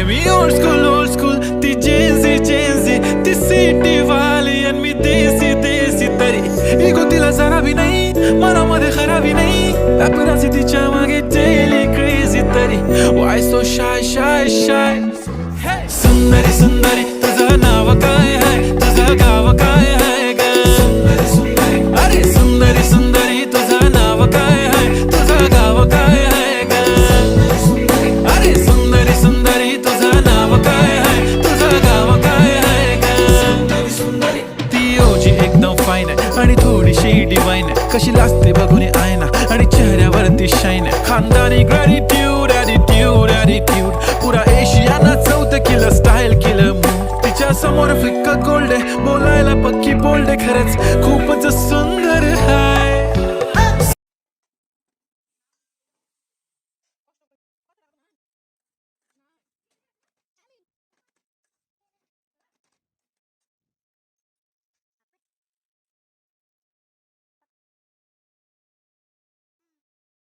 मी old school ती जेन्सी ती city वाली आणि मी देसी तरी इगो तिला जरा भी नाही मनामध्ये खराबी नाही paparazzi तिच्या मागे daily crazy तरी why so shy सुंदरी तुझं नाव काय आहे तुझं गाव काय आहे ग अरे सुंदरी तुझं नाव काय आहे तुझं गाव काय आहे ग अरे सुंदरी तुझं नाव काय आहे तुझं गाव काय आहे ग ती ओजी एकदम फाईन आहे आणि थोडीशी डिवाइन आहे कशी लाजते बघून आयना आणि चेहऱ्यावरती शाईन आहे खानदानी ग्रॅटिट्यूड ॲटिट्यूड पुरा एशियाना चौथं केलं स्टाईल केलं तिच्या समोर फिक्का गोल्ड आहे बोलायला पक्की बोल्ड आहे खरंच खूपच सुंदर